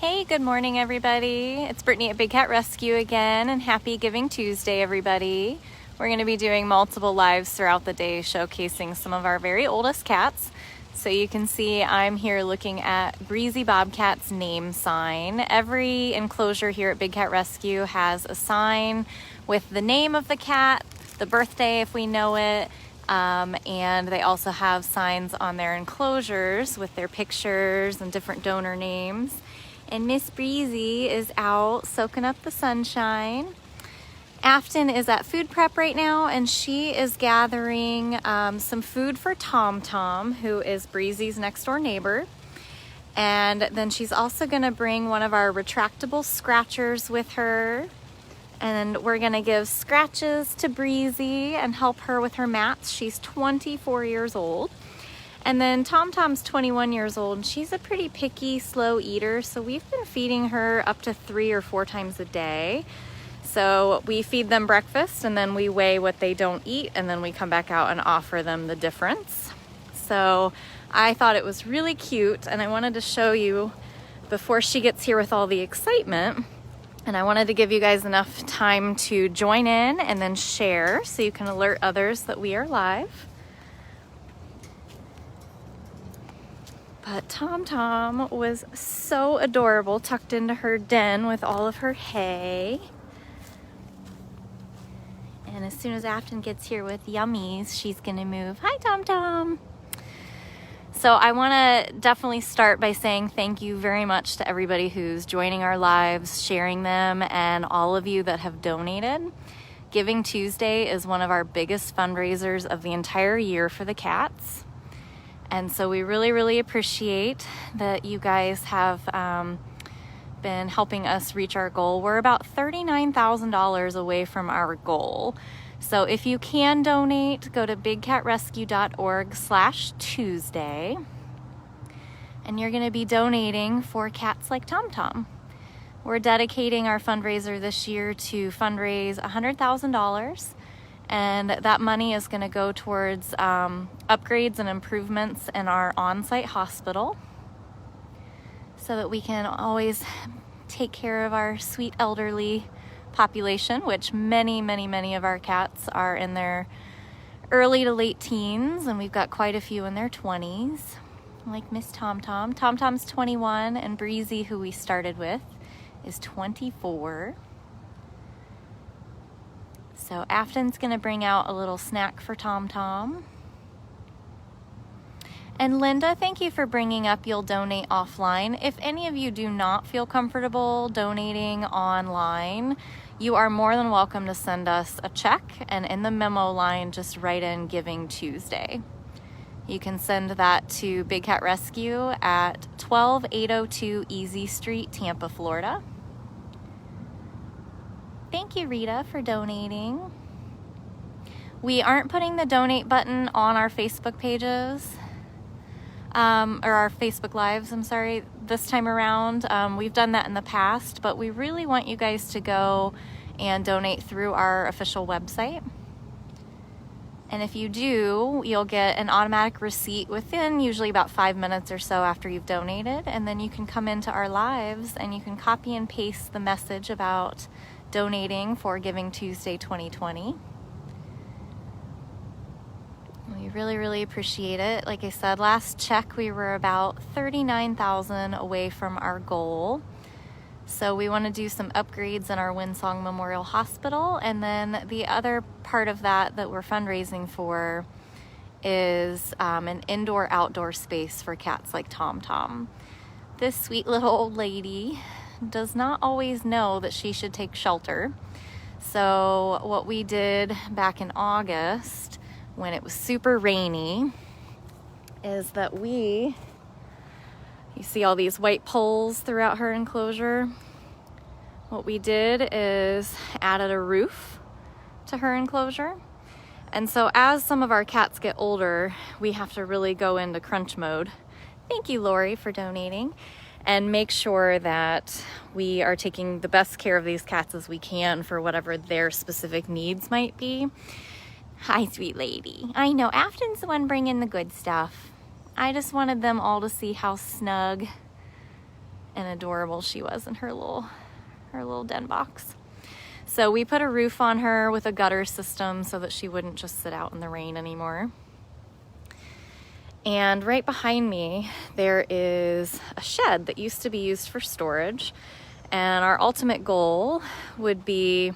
Hey, good morning everybody. It's Brittany at Big Cat Rescue again, and happy Giving Tuesday everybody. We're going to be doing multiple lives throughout the day showcasing some of our very oldest cats. So you can see I'm here looking at Breezy Bobcat's name sign. Every enclosure here at Big Cat Rescue has a sign with the name of the cat, the birthday if we know it, and they also have signs on their enclosures with their pictures and different donor names. And Miss Breezy is out soaking up the sunshine. Afton is at food prep right now, and she is gathering some food for TomTom, who is Breezy's next door neighbor. And then she's also gonna bring one of our retractable scratchers with her. And we're gonna give scratches to Breezy and help her with her mats. She's 24 years old. And then TomTom's 21 years old, and she's a pretty picky, slow eater, so we've been feeding her up to 3 or 4 times a day. So we feed them breakfast, and then we weigh what they don't eat, and then we come back out and offer them the difference. So I thought it was really cute, and I wanted to show you before she gets here with all the excitement. And I wanted to give you guys enough time to join in and then share so you can alert others that we are live. But TomTom was so adorable, tucked into her den with all of her hay. And as soon as Afton gets here with yummies, she's gonna move. Hi, TomTom. So I wanna definitely start by saying thank you very much to everybody who's joining our lives, sharing them, and all of you that have donated. Giving Tuesday is one of our biggest fundraisers of the entire year for the cats. And so we really appreciate that you guys have been helping us reach our goal. We're about $39,000 away from our goal. So if you can donate, go to bigcatrescue.org/Tuesday. And you're gonna be donating for cats like TomTom. We're dedicating our fundraiser this year to fundraise $100,000. And that money is going to go towards upgrades and improvements in our on-site hospital so that we can always take care of our sweet elderly population, which many of our cats are in their early to late teens, and we've got quite a few in their 20s, like Miss TomTom. TomTom's 21, and Breezy, who we started with, is 24. So Afton's gonna bring out a little snack for TomTom. And Linda, thank you for bringing up you'll donate offline. If any of you do not feel comfortable donating online, you are more than welcome to send us a check, and in the memo line, just write in Giving Tuesday. You can send that to Big Cat Rescue at 12802 Easy Street, Tampa, Florida. Thank you, Rita, for donating. We aren't putting the donate button on our Facebook pages, or our Facebook Lives, I'm sorry, this time around. We've done that in the past, but we really want you guys to go and donate through our official website. And if you do, you'll get an automatic receipt within usually about 5 minutes or so after you've donated, and then you can come into our lives and you can copy and paste the message about donating for Giving Tuesday 2020. We really appreciate it. Like I said, last check we were about $39,000 away from our goal. So we want to do some upgrades in our Windsong Memorial Hospital, and then the other part of that we're fundraising for is an indoor-outdoor space for cats like TomTom. This sweet little old lady does not always know that she should take shelter. So what we did back in August when it was super rainy is that you see all these white poles throughout her enclosure. What we did is added a roof to her enclosure. And so as some of our cats get older, we have to really go into crunch mode. Thank you, Lori, for donating. And make sure that we are taking the best care of these cats as we can for whatever their specific needs might be. Hi, sweet lady. I know, Afton's the one bringing the good stuff. I just wanted them all to see how snug and adorable she was in her little den box. So we put a roof on her with a gutter system so that she wouldn't just sit out in the rain anymore. And right behind me, there is a shed that used to be used for storage. And our ultimate goal would be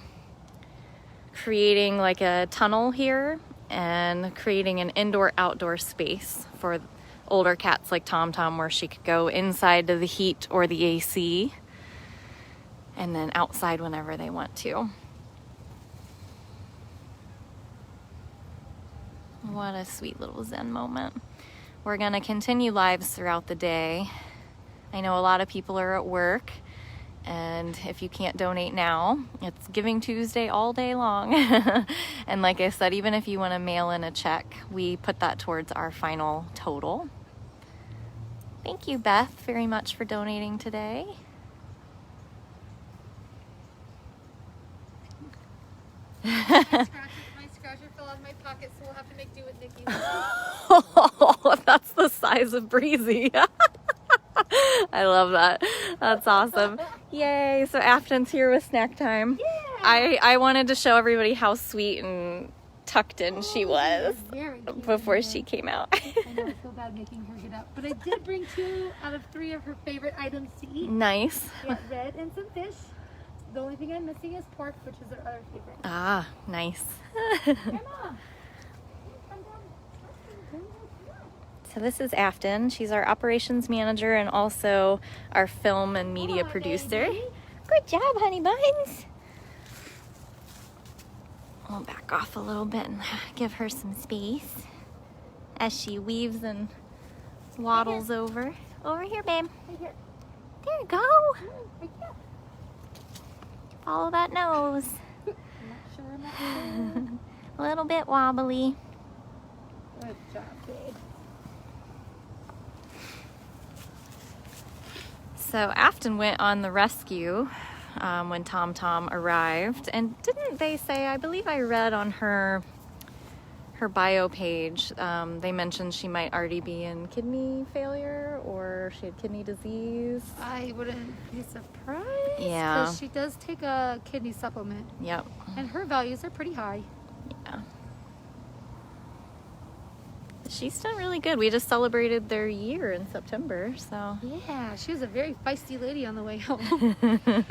creating like a tunnel here and creating an indoor-outdoor space for older cats like TomTom, where she could go inside to the heat or the AC and then outside whenever they want to. What a sweet little Zen moment. We're going to continue lives throughout the day. I know a lot of people are at work, and if you can't donate now, it's Giving Tuesday all day long. And like I said, even if you want to mail in a check, we put that towards our final total. Thank you, Beth, very much for donating today. My scratcher fell out of my pocket, so we'll have to make do with Nikki's. Oh, that's the size of Breezy. I love that. That's awesome. Yay. So Afton's here with snack time. Yeah. I wanted to show everybody how sweet and tucked in she was Very cute. before she came out. I know, I feel bad making her get up. But I did bring 2 out of 3 of her favorite items to eat. Nice. We have bread and some fish. The only thing I'm missing is pork, which is her other favorite. Ah, nice. Grandma! So this is Afton. She's our operations manager and also our film and media producer. Good job, honey buns. We'll back off a little bit and give her some space as she weaves and waddles over. Over here, babe. Right here. There you go. Right here. Follow that nose. I'm not sure. A little bit wobbly. Good job, babe. So Afton went on the rescue when TomTom arrived, and didn't they say, I believe I read on her bio page, they mentioned she might already be in kidney failure or she had kidney disease. I wouldn't be surprised. Yeah. Because she does take a kidney supplement. Yep. And her values are pretty high. Yeah. She's done really good. We just celebrated their year in September, so. Yeah, she was a very feisty lady on the way home.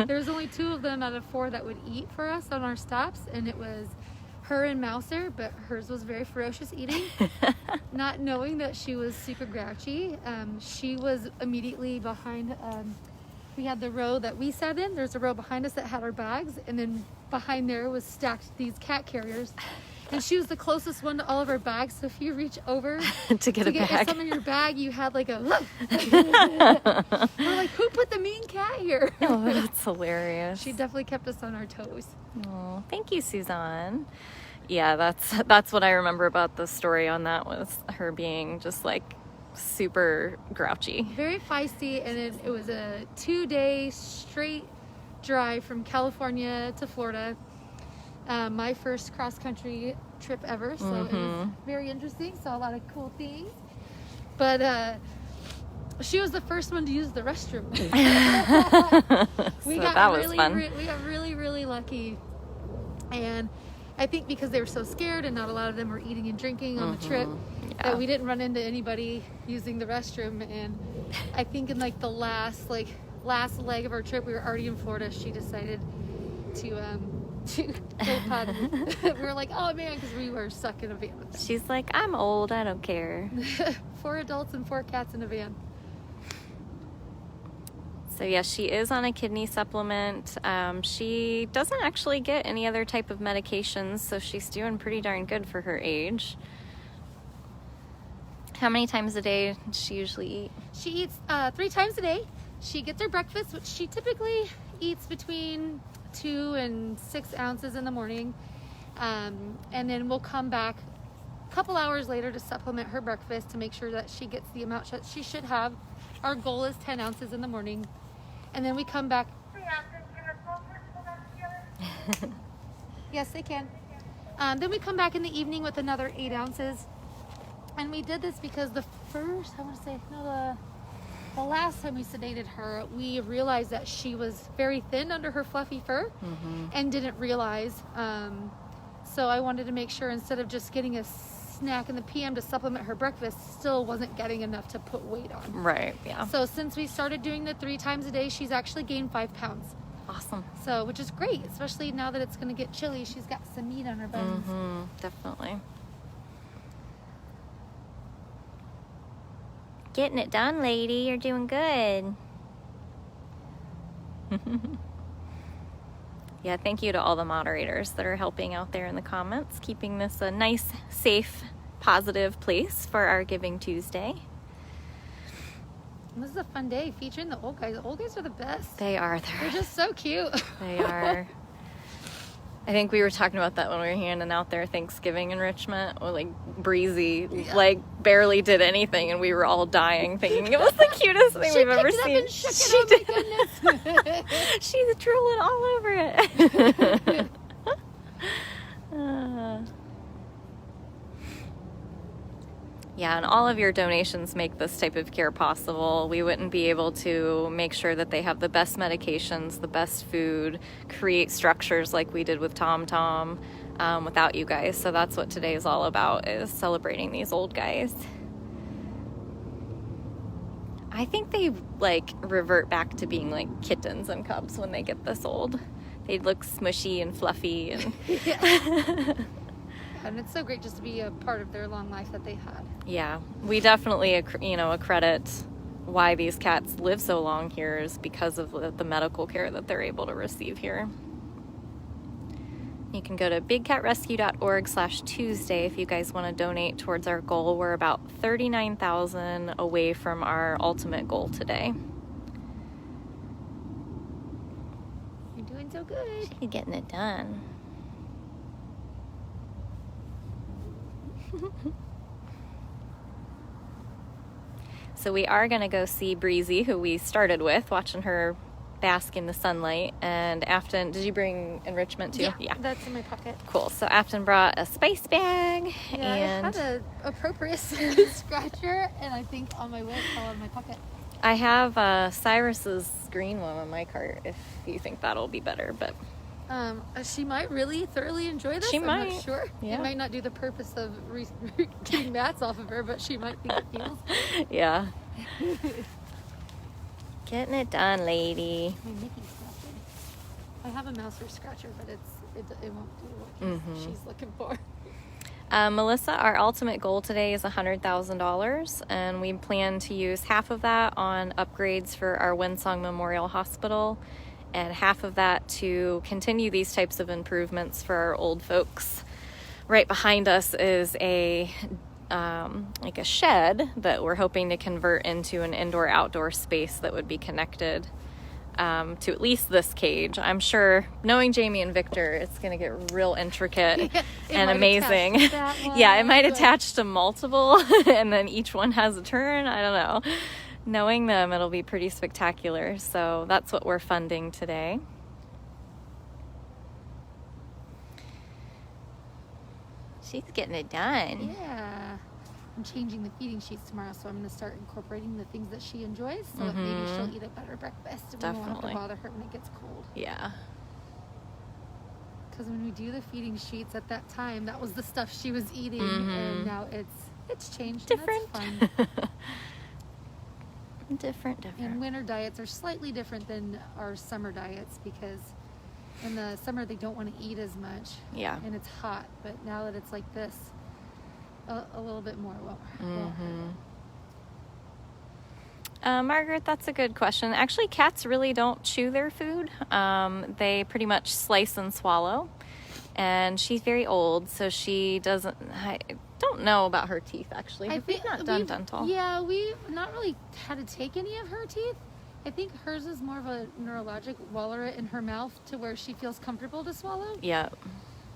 There was only 2 of them out of 4 that would eat for us on our stops, and it was her and Mouser, but hers was very ferocious eating. Not knowing that she was super grouchy. She was immediately behind, we had the row that we sat in. There's a row behind us that had our bags, and then behind there was stacked these cat carriers. And she was the closest one to all of our bags, so if you reach over to get some in your bag, you had like a we're like, who put the mean cat here? Oh, that's hilarious. She definitely kept us on our toes. Oh, thank you, Suzanne. Yeah, that's what I remember about the story on that, was her being just like super grouchy. Very feisty, and it was a 2-day straight drive from California to Florida. My first cross-country trip ever, so it was very interesting. Saw a lot of cool things. But she was the first one to use the restroom. We got really, really lucky. And I think because they were so scared and not a lot of them were eating and drinking on the trip, that we didn't run into anybody using the restroom. And I think in like the last leg of our trip, we were already in Florida, she decided to go potty. We were like, oh man, because we were stuck in a van. She's like, I'm old, I don't care. 4 adults and 4 cats in a van. So yeah, she is on a kidney supplement. She doesn't actually get any other type of medications, so she's doing pretty darn good for her age. How many times a day does she usually eat? She eats 3 times a day. She gets her breakfast, which she typically eats between 2 and 6 ounces in the morning. And then we'll come back a couple hours later to supplement her breakfast to make sure that she gets the amount that she should have. Our goal is 10 ounces in the morning. And then we come back. Yes, they can. Then we come back in the evening with another 8 ounces. And we did this because the the last time we sedated her, we realized that she was very thin under her fluffy fur and didn't realize. So I wanted to make sure instead of just getting a snack in the PM to supplement her breakfast, still wasn't getting enough to put weight on. Right, yeah. So since we started doing the 3 times a day, she's actually gained 5 pounds. Awesome. So, which is great, especially now that it's going to get chilly. She's got some meat on her bones. Definitely. Getting it done, lady. You're doing good. Yeah, thank you to all the moderators that are helping out there in the comments, keeping this a nice, safe, positive place for our Giving Tuesday. This is a fun day featuring the old guys. The old guys are the best. They are. They're just so cute. They are. I think we were talking about that when we were handing out their Thanksgiving enrichment. Or like Breezy, like barely did anything, and we were all dying, thinking it was the cutest thing we've ever seen. And shook it. Oh my goodness! She's drooling all over it. Yeah, and all of your donations make this type of care possible. We wouldn't be able to make sure that they have the best medications, the best food, create structures like we did with TomTom without you guys. So that's what today is all about, is celebrating these old guys. I think they like revert back to being like kittens and cubs when they get this old. They look smushy and fluffy and and it's so great just to be a part of their long life that they had. Yeah, we definitely, accredit why these cats live so long here is because of the medical care that they're able to receive here. You can go to bigcatrescue.org/Tuesday if you guys want to donate towards our goal. We're about 39,000 away from our ultimate goal today. You're doing so good. She's getting it done. So we are going to go see Breezy, who we started with, watching her bask in the sunlight. And Afton, did you bring enrichment too? Yeah, that's in my pocket. Cool. So Afton brought a spice bag. Yeah, and I had a appropriate scratcher, and I think on my way it fell out of my pocket. I have Cyrus's green one on my cart if you think that'll be better, but she might really thoroughly enjoy this. She I'm might. not sure. Yeah. It might not do the purpose of getting mats off of her, but she might think it feels. yeah. Getting it done, lady. My Mickey scratcher. I have a mouser scratcher, but it won't do what she's looking for. Melissa, our ultimate goal today is $100,000, and we plan to use half of that on upgrades for our Winsong Memorial Hospital, and half of that to continue these types of improvements for our old folks. Right behind us is a shed that we're hoping to convert into an indoor-outdoor space that would be connected to at least this cage. I'm sure, knowing Jamie and Victor, it's going to get real intricate and amazing. Yeah, it might attach to multiple, and then each one has a turn. I don't know. Knowing them, it'll be pretty spectacular. So that's what we're funding today. She's getting it done. Yeah. I'm changing the feeding sheets tomorrow, so I'm going to start incorporating the things that she enjoys, so that maybe she'll eat a better breakfast, and we won't have to bother her when it gets cold. Yeah. Because when we do the feeding sheets at that time, that was the stuff she was eating, and now it's changed. Different. And that's fun. Different. And winter diets are slightly different than our summer diets, because in the summer they don't want to eat as much. Yeah. And it's hot, but now that it's like this, a little bit more won't hurt. Margaret, that's a good question. Actually, cats really don't chew their food. They pretty much slice and swallow. And she's very old, so she doesn't... I don't know about her teeth, actually. We've not done dental. Yeah, we've not really had to take any of her teeth. I think hers is more of a neurologic wallow it in her mouth to where she feels comfortable to swallow. Yeah,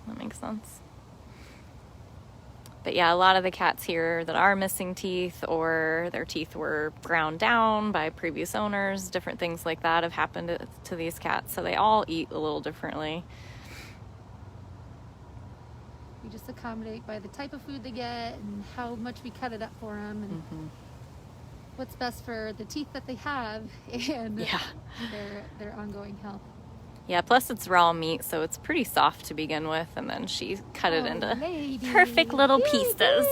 that makes sense. But yeah, a lot of the cats here that are missing teeth, or their teeth were ground down by previous owners, different things like that have happened to these cats. So they all eat a little differently. We just accommodate by the type of food they get and how much we cut it up for them. And what's best for the teeth that they have and Yeah. their ongoing health. Yeah, plus it's raw meat, so it's pretty soft to begin with, and then she cut it into lady. perfect little pieces.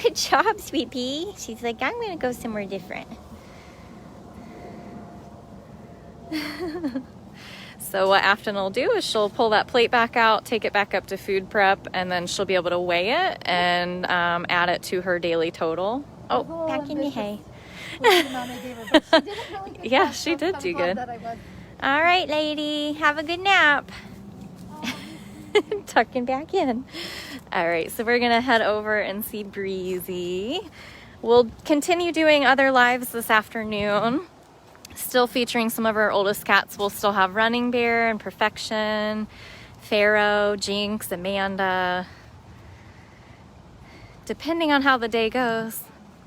Good job, sweet pea. She's like, I'm gonna go somewhere different. So what Afton will do is she'll pull that plate back out, take it back up to food prep, and then she'll be able to weigh it and add it to her daily total. Oh, back in the hay. Yeah, she did do good. All right, lady. Have a good nap. Tucking back in. All right, so we're gonna head over and see Breezy. We'll continue doing other lives this afternoon, still featuring some of our oldest cats. We'll still have Running Bear and Perfection, Pharaoh, Jinx, Amanda, depending on how the day goes.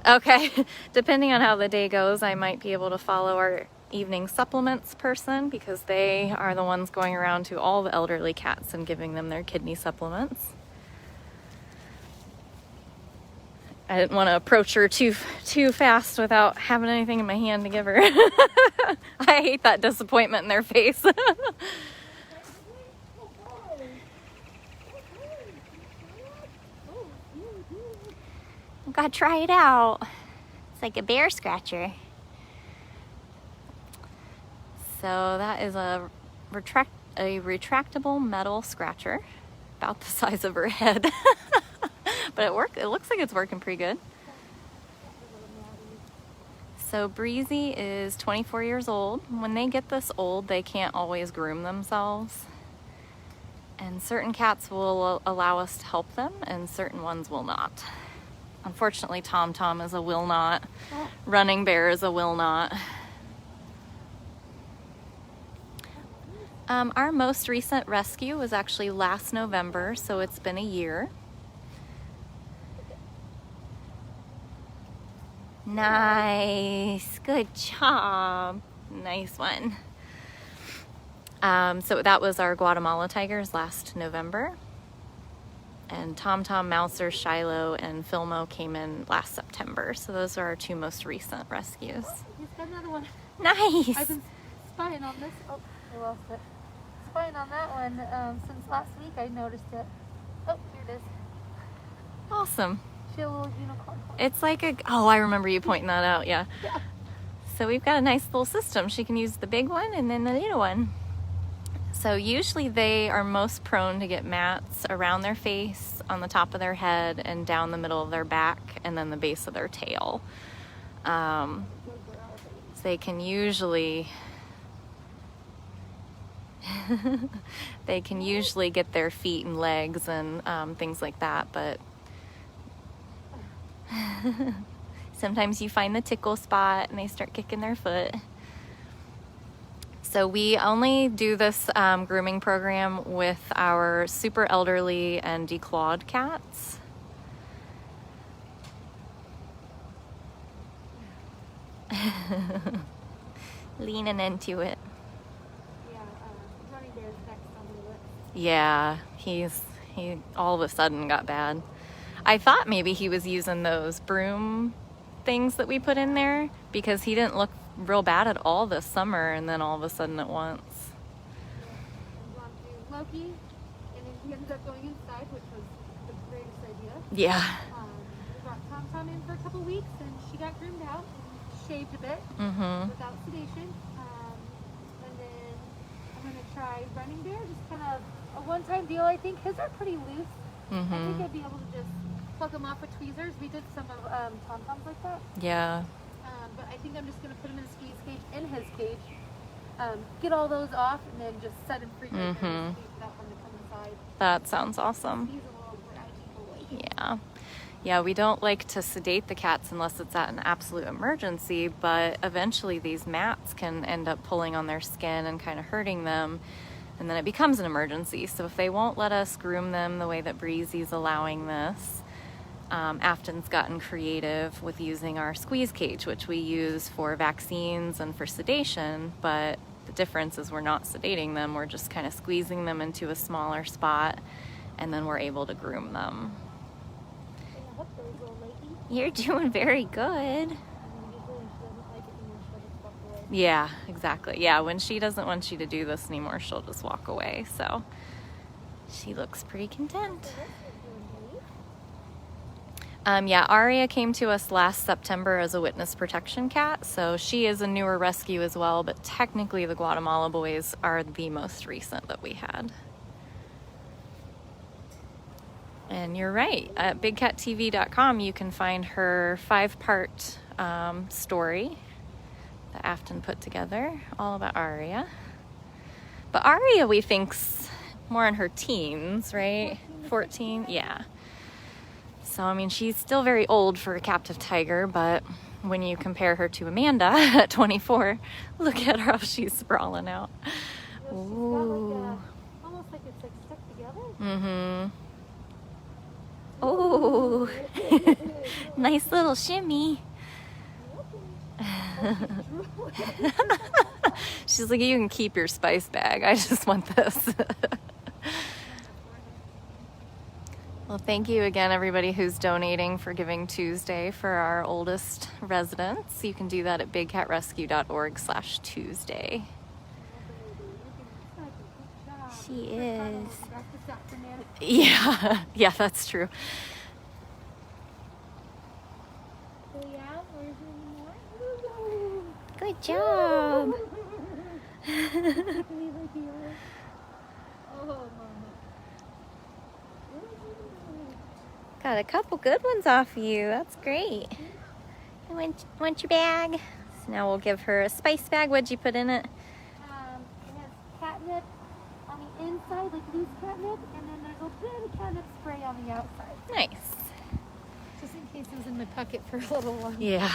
Okay, depending on how the day goes, I might be able to follow our evening supplements person, because they are the ones going around to all the elderly cats and giving them their kidney supplements. I didn't want to approach her too fast without having anything in my hand to give her. I hate that disappointment in their face. Gotta try it out. It's like a bear scratcher. So that is a retractable metal scratcher, about the size of her head. But it looks like it's working pretty good. So Breezy is 24 years old. When they get this old, they can't always groom themselves. And certain cats will allow us to help them, and certain ones will not. Unfortunately, TomTom is a will not. Running Bear is a will not. Our most recent rescue was actually last November, so it's been a year. Nice. Good job. Nice one. So that was our Guatemala tigers last November. And TomTom, Mouser, Shiloh, and Filmo came in last September. So those are our two most recent rescues. He's got another one. Nice. I've been spying on this. Oh, I lost it. Spying on that one since last week. I noticed it. Oh, here it is. Awesome. She had a little unicorn. It's like oh, I remember you pointing that out, yeah. Yeah. So we've got a nice little system. She can use the big one and then the little one. So usually they are most prone to get mats around their face, on the top of their head, and down the middle of their back, and then the base of their tail. So they can usually get their feet and legs and things like that, but sometimes you find the tickle spot and they start kicking their foot. So we only do this grooming program with our super elderly and declawed cats. Leaning into it. Yeah, Running Bear's next on the list. Yeah, he all of a sudden got bad. I thought maybe he was using those broom things that we put in there, because he didn't look real bad at all this summer, and then all of a sudden at once. And gone to Loki, and then he ended up going inside, which was the greatest idea. Yeah. We brought TomTom in for a couple weeks, and she got groomed out and shaved a bit without sedation. And then I'm going to try Running Bear, just kind of a one-time deal, I think. His are pretty loose. I think I'd be able to just pluck them off with tweezers. We did some of TomToms like that. Yeah. But I think I'm just going to put him in a squeeze cage, in his cage, get all those off, and then just set him free right there in his cage without him to come inside. That sounds awesome. He's a little bratty boy. Yeah. Yeah, we don't like to sedate the cats unless it's at an absolute emergency, but eventually these mats can end up pulling on their skin and kind of hurting them, and then it becomes an emergency. So if they won't let us groom them the way that Breezy's allowing this, Afton's gotten creative with using our squeeze cage, which we use for vaccines and for sedation, but the difference is we're not sedating them, we're just kind of squeezing them into a smaller spot, and then we're able to groom them. You're doing very good. Yeah, exactly. Yeah, when she doesn't want you to do this anymore, she'll just walk away. So she looks pretty content. Yeah, Aria came to us last September as a witness protection cat, so she is a newer rescue as well, but technically the Guatemala boys are the most recent that we had. And you're right, at bigcattv.com you can find her 5-part story that Afton put together, all about Aria. But Aria we think's more in her teens, right? 14, yeah. So, I mean, she's still very old for a captive tiger, but when you compare her to Amanda at 24, look at how she's sprawling out. Ooh. Almost like it's like stuck together. Mm-hmm. Oh, nice little shimmy. She's like, you can keep your spice bag. I just want this. Well, thank you again, everybody who's donating for Giving Tuesday for our oldest residents. You can do that at bigcatrescue.org/Tuesday. She is. Yeah, yeah, that's true. Good job. Got a couple good ones off of you. That's great. I want your bag. So now we'll give her a spice bag. What'd you put in it? It has catnip on the inside, like loose catnip, and then there's a bit of catnip spray on the outside. Nice. Just in case it was in my pocket for a little while. Yeah.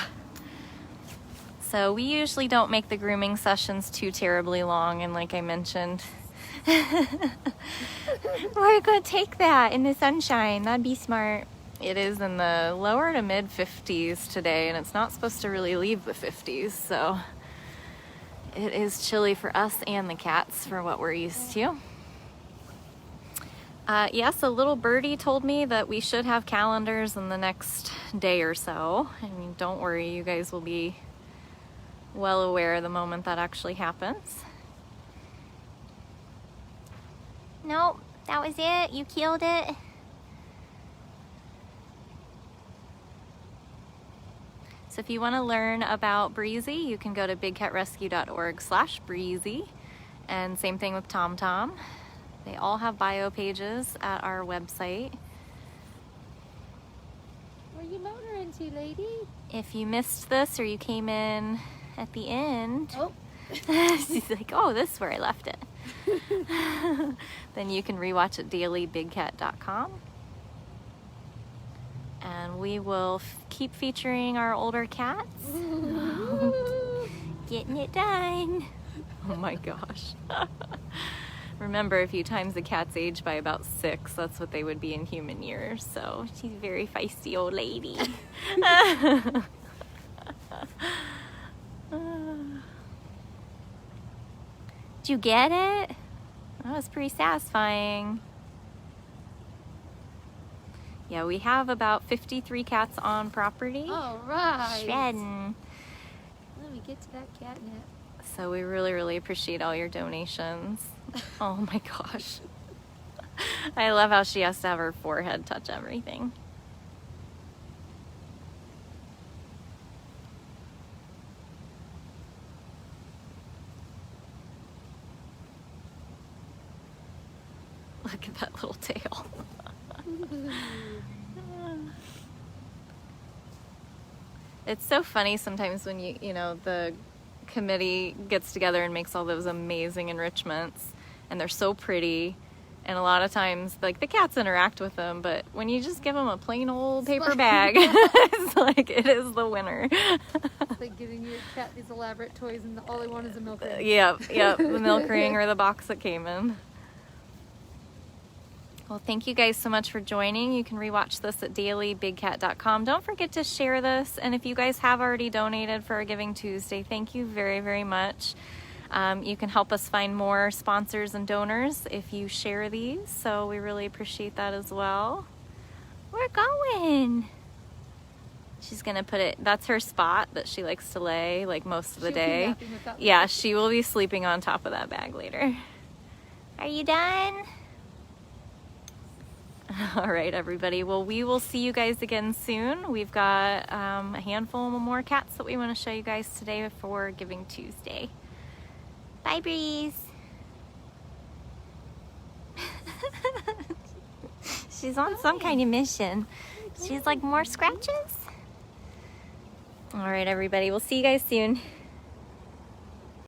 So we usually don't make the grooming sessions too terribly long, and like I mentioned, We're going to take that in the sunshine. That'd be smart. it is in the lower to mid 50s today, and it's not supposed to really leave the 50s, so it is chilly for us and the cats for what we're used to. Yes, a little birdie told me that we should have calendars in the next day or so. I mean, don't worry, you guys will be well aware the moment that actually happens. Nope, that was it. You killed it. So if you want to learn about Breezy, you can go to bigcatrescue.org/Breezy. And same thing with TomTom. They all have bio pages at our website. Where you motoring to, lady? If you missed this or you came in at the end, Oh. she's like, oh, this is where I left it. Then you can rewatch it daily, bigcat.com. And we will keep featuring our older cats. Getting it done. Oh my gosh. Remember, if you times the cat's age by about 6, that's what they would be in human years. So she's a very feisty old lady. Did you get it? That was pretty satisfying. Yeah, we have about 53 cats on property. All right. Shredding. Let me get to that catnip. So we really, really appreciate all your donations. Oh my gosh. I love how she has to have her forehead touch everything. Look at that little tail. It's so funny sometimes when you know, the committee gets together and makes all those amazing enrichments, and they're so pretty, and a lot of times like the cats interact with them, but when you just give them a plain old paper bag, it's like it is the winner. It's like giving your cat these elaborate toys and all they want is a milk ring. Yep, the milk ring or the box that came in. Well, thank you guys so much for joining. You can rewatch this at dailybigcat.com. Don't forget to share this. And if you guys have already donated for our Giving Tuesday, thank you very, very much. You can help us find more sponsors and donors if you share these. So we really appreciate that as well. We're going. She's gonna put it, that's her spot that she likes to lay like most of the She'll be day. napping with that Yeah, she will be sleeping on top of that bag later. Are you done? All right, everybody. Well, we will see you guys again soon. We've got a handful more cats that we want to show you guys today before Giving Tuesday. Bye, Breeze. She's on some kind of mission. She's like, more scratches? All right, everybody. We'll see you guys soon.